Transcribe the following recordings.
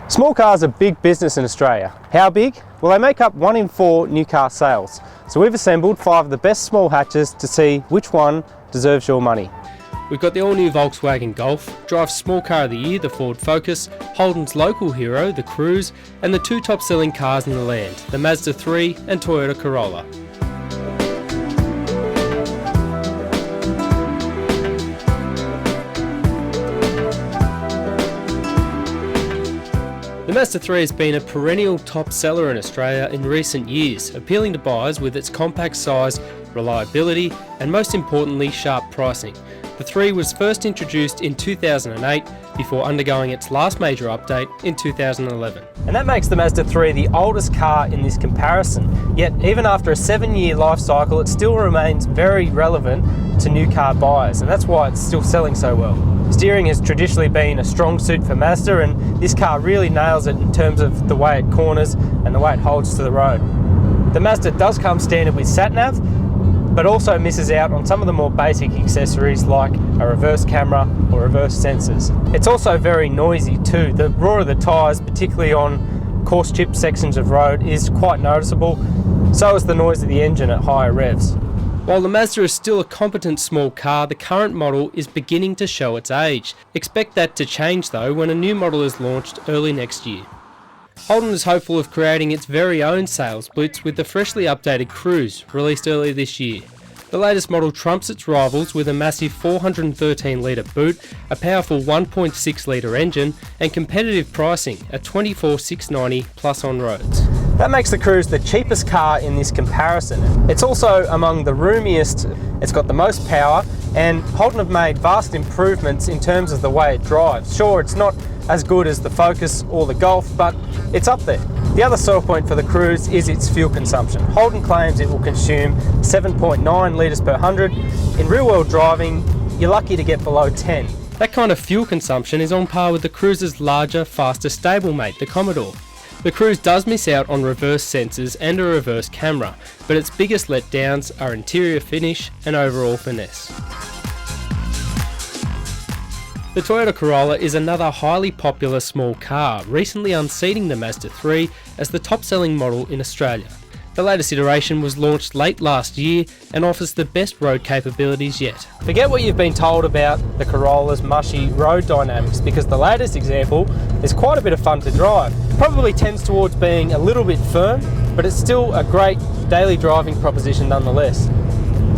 Small cars are big business in Australia. How big? Well, they make up 1 in 4 new car sales. So we've assembled 5 of the best small hatches to see which one deserves your money. We've got the all-new Volkswagen Golf, Drive's Small Car of the Year, the Ford Focus, Holden's local hero, the Cruze, and the 2 top-selling cars in the land, the Mazda3 and Toyota Corolla. The Mazda3 has been a perennial top seller in Australia in recent years, appealing to buyers with its compact size, reliability, and most importantly, sharp pricing. The 3 was first introduced in 2008 before undergoing its last major update in 2011. And that makes the Mazda3 the oldest car in this comparison. Yet, even after a 7-year life cycle, it still remains very relevant to new car buyers, and that's why it's still selling so well. Steering has traditionally been a strong suit for Mazda, and this car really nails it in terms of the way it corners and the way it holds to the road. The Mazda does come standard with sat-nav, but also misses out on some of the more basic accessories like a reverse camera or reverse sensors. It's also very noisy too. The roar of the tyres, particularly on coarse chip sections of road, is quite noticeable. So is the noise of the engine at higher revs. While the Mazda is still a competent small car, the current model is beginning to show its age. Expect that to change though when a new model is launched early next year. Holden is hopeful of creating its very own sales blitz with the freshly updated Cruze, released earlier this year. The latest model trumps its rivals with a massive 413-litre boot, a powerful 1.6-litre engine, and competitive pricing at $24,690 plus on roads. That makes the Cruze the cheapest car in this comparison. It's also among the roomiest, it's got the most power, and Holden have made vast improvements in terms of the way it drives. Sure, it's not as good as the Focus or the Golf, but it's up there. The other sore point for the Cruze is its fuel consumption. Holden claims it will consume 7.9 litres per 100. In real-world driving, you're lucky to get below 10. That kind of fuel consumption is on par with the Cruze's larger, faster stablemate, the Commodore. The Cruze does miss out on reverse sensors and a reverse camera, but its biggest letdowns are interior finish and overall finesse. The Toyota Corolla is another highly popular small car, recently unseating the Mazda3 as the top-selling model in Australia. The latest iteration was launched late last year and offers the best road capabilities yet. Forget what you've been told about the Corolla's mushy road dynamics, because the latest example is quite a bit of fun to drive. Probably tends towards being a little bit firm, but it's still a great daily driving proposition nonetheless.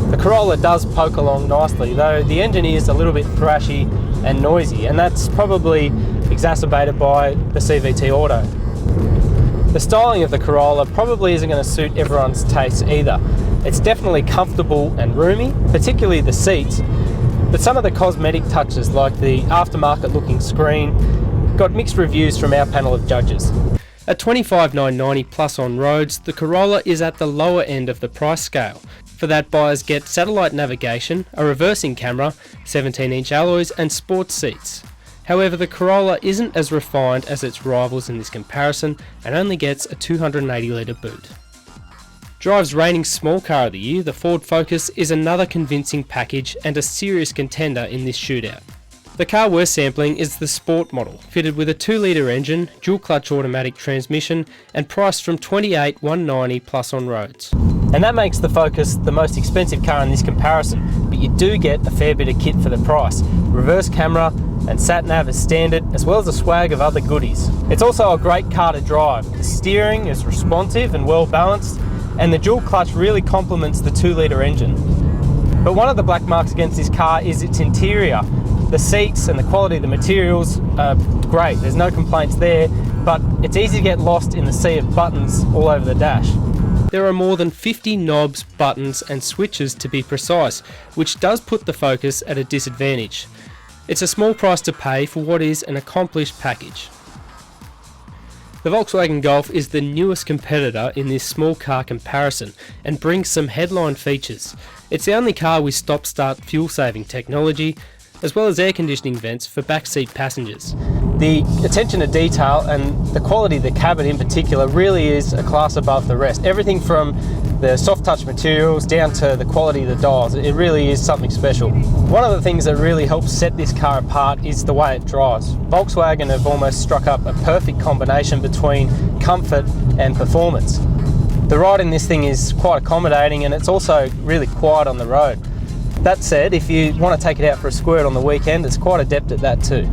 The Corolla does poke along nicely, though the engine is a little bit thrashy and noisy, and that's probably exacerbated by the CVT Auto. The styling of the Corolla probably isn't going to suit everyone's taste either. It's definitely comfortable and roomy, particularly the seats, but some of the cosmetic touches like the aftermarket looking screen got mixed reviews from our panel of judges. At $25,990 plus on roads, the Corolla is at the lower end of the price scale. For that, buyers get satellite navigation, a reversing camera, 17-inch alloys and sports seats. However, the Corolla isn't as refined as its rivals in this comparison and only gets a 280-litre boot. Drive's reigning small car of the year, the Ford Focus, is another convincing package and a serious contender in this shootout. The car we're sampling is the Sport model, fitted with a 2-litre engine, dual-clutch automatic transmission, and priced from $28,190 plus on roads. And that makes the Focus the most expensive car in this comparison, but you do get a fair bit of kit for the price. Reverse camera and sat-nav as standard, as well as a swag of other goodies. It's also a great car to drive. The steering is responsive and well balanced, and the dual clutch really complements the 2-litre engine. But one of the black marks against this car is its interior. The seats and the quality of the materials are great, there's no complaints there, but it's easy to get lost in the sea of buttons all over the dash. There are more than 50 knobs, buttons and switches to be precise, which does put the Focus at a disadvantage. It's a small price to pay for what is an accomplished package. The Volkswagen Golf is the newest competitor in this small car comparison and brings some headline features. It's the only car with stop-start fuel-saving technology, as well as air conditioning vents for backseat passengers. The attention to detail and the quality of the cabin in particular really is a class above the rest. Everything from the soft touch materials down to the quality of the dials, it really is something special. One of the things that really helps set this car apart is the way it drives. Volkswagen have almost struck up a perfect combination between comfort and performance. The ride in this thing is quite accommodating, and it's also really quiet on the road. That said, if you want to take it out for a squirt on the weekend, it's quite adept at that too.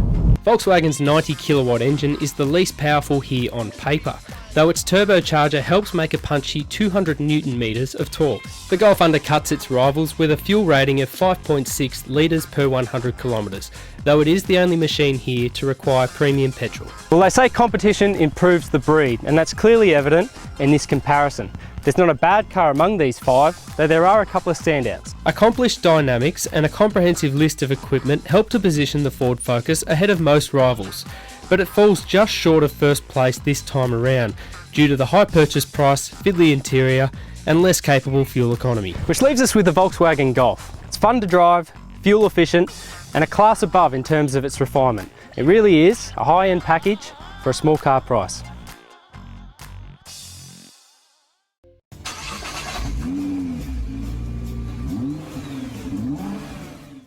Volkswagen's 90 kilowatt engine is the least powerful here on paper, though its turbocharger helps make a punchy 200 newton meters of torque. The Golf undercuts its rivals with a fuel rating of 5.6 litres per 100 kilometres, though it is the only machine here to require premium petrol. Well, they say competition improves the breed, and that's clearly evident in this comparison. There's not a bad car among these five, though there are a couple of standouts. Accomplished dynamics and a comprehensive list of equipment help to position the Ford Focus ahead of most rivals, but it falls just short of first place this time around due to the high purchase price, fiddly interior and less capable fuel economy. Which leaves us with the Volkswagen Golf. It's fun to drive, fuel efficient and a class above in terms of its refinement. It really is a high-end package for a small car price.